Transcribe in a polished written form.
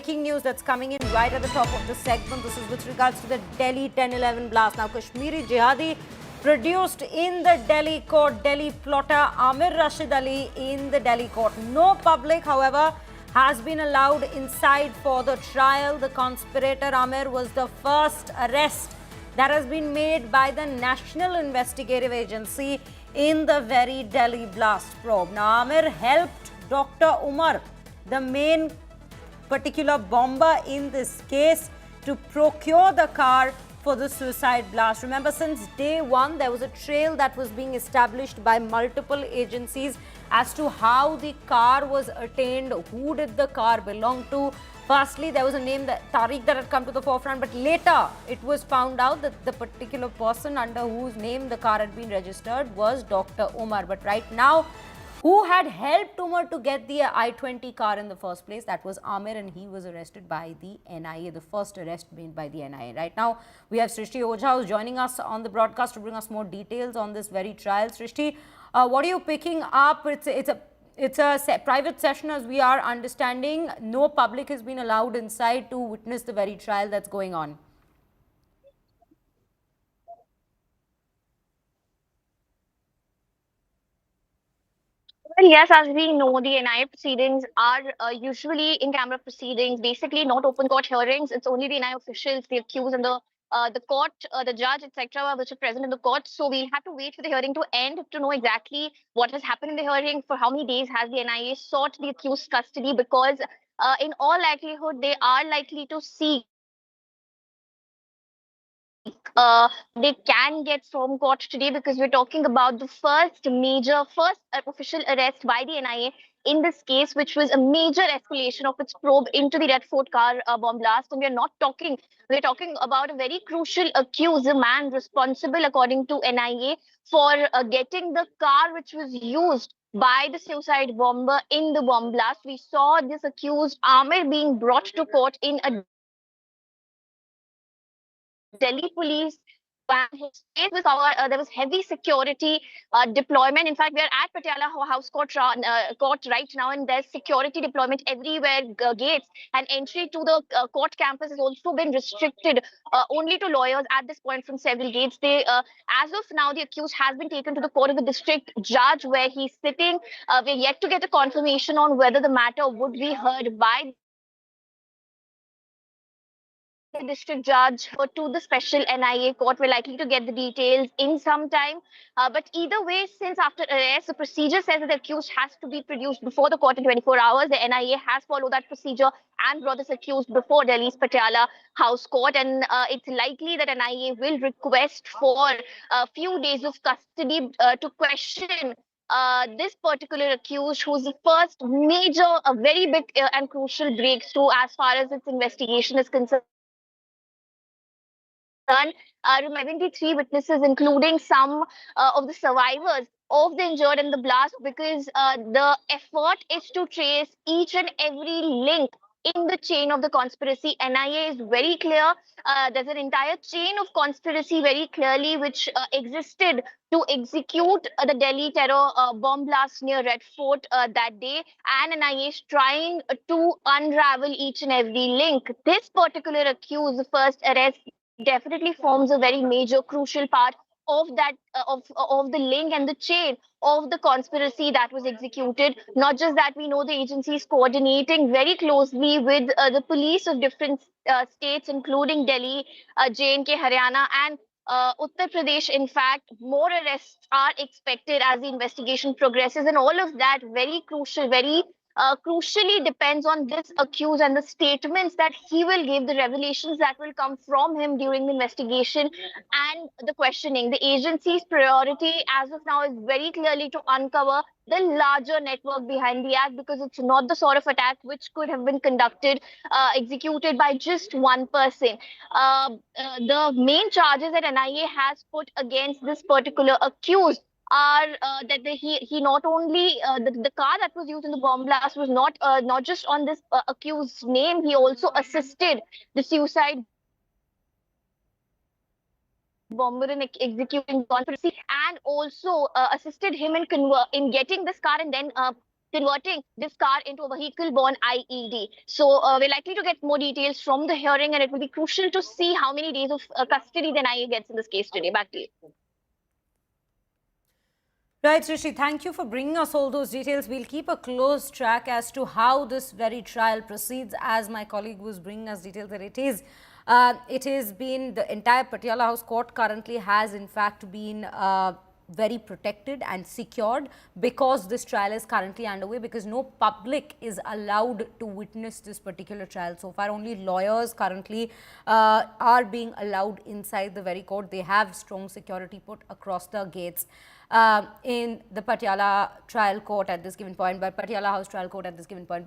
breaking news that's coming in right at the top of the segment. This is with regards to the Delhi 10/11 blast. Now, Kashmiri jihadi produced in the Delhi court. Delhi plotter Amir Rashid Ali in the Delhi court. No public, however, has been allowed inside for the trial. The conspirator Amir was the first arrest that has been made by the National Investigative Agency in the very Delhi blast probe. Now, Amir helped Dr. Umar, the main particular bomber in this case, to procure the car for the suicide blast. Remember, since day one, there was a trail that was being established by multiple agencies as to how the car was attained, who did the car belong to. Firstly, there was a name, that Tariq, that had come to the forefront, but later it was found out that the particular person under whose name the car had been registered was Dr. Umar. But right now, who had helped Umar to get the I-20 car in the first place? That was Amir, and he was arrested by the NIA, the first arrest made by the NIA. Right now, we have Srishti Ojha who's joining us on the broadcast to bring us more details on this very trial. Srishti, what are you picking up? It's a private session, as we are understanding. No public has been allowed inside to witness the very trial that's going on. Well, yes, as we know, the NIA proceedings are usually in-camera proceedings, basically not open court hearings. It's only the NIA officials, the accused, and the court, the judge, etc., which are present in the court. So we'll have to wait for the hearing to end to know exactly what has happened in the hearing, for how many days has the NIA sought the accused's custody, because in all likelihood, they are likely to seek they can get from court today, because we're talking about the first official arrest by the NIA in this case, which was a major escalation of its probe into the Red Fort car bomb blast. And we're talking about a very crucial accused, a man responsible, according to NIA, for getting the car which was used by the suicide bomber in the bomb blast. We saw this accused Amir being brought to court in a Delhi police van. His face was covered. There was heavy security deployment. In fact, we are at Patiala House Court, court right now, and there's security deployment everywhere. Gates and entry to the court campus has also been restricted only to lawyers at this point from several gates. As of now, the accused has been taken to the court of the district judge, where he's sitting. We're yet to get a confirmation on whether the matter would be heard by the district judge or to the special NIA court. We're likely to get the details in some time. But either way, since after arrest, the procedure says that the accused has to be produced before the court in 24 hours. The NIA has followed that procedure and brought this accused before Delhi's Patiala House Court. And it's likely that NIA will request for a few days of custody to question this particular accused, who's the first major, a very big and crucial breakthrough as far as its investigation is concerned. 73 witnesses, including some of the survivors of the injured in the blast, because the effort is to trace each and every link in the chain of the conspiracy. NIA is very clear. There's an entire chain of conspiracy very clearly, which existed to execute the Delhi terror bomb blast near Red Fort that day. And NIA is trying to unravel each and every link. This particular accused, the first arrest, definitely forms a very major, crucial part of that of the link and the chain of the conspiracy that was executed. Not just that, we know the agency is coordinating very closely with the police of different states, including Delhi, J&K, Haryana, and Uttar Pradesh. In fact, more arrests are expected as the investigation progresses, and all of that very crucial, very crucially depends on this accused and the statements that he will give, the revelations that will come from him during the investigation and the questioning. The agency's priority as of now is very clearly to uncover the larger network behind the act, because it's not the sort of attack which could have been conducted, executed by just one person. The main charges that NIA has put against this particular accused are that he not only the car that was used in the bomb blast was not just on this accused's name. He also assisted the suicide bomber in executing conspiracy, and also assisted him in getting this car and then converting this car into a vehicle-borne IED. So we're likely to get more details from the hearing, and it will be crucial to see how many days of custody the NIA gets in this case today. Back to you. Right, Srishti, thank you for bringing us all those details. We'll keep a close track as to how this very trial proceeds, as my colleague was bringing us details that it has been, the entire Patiala House Court currently has in fact been very protected and secured because this trial is currently underway, because no public is allowed to witness this particular trial. So far, only lawyers currently are being allowed inside the very court. They have strong security put across the gates in the Patiala trial court at this given point, but Patiala House trial court at this given point.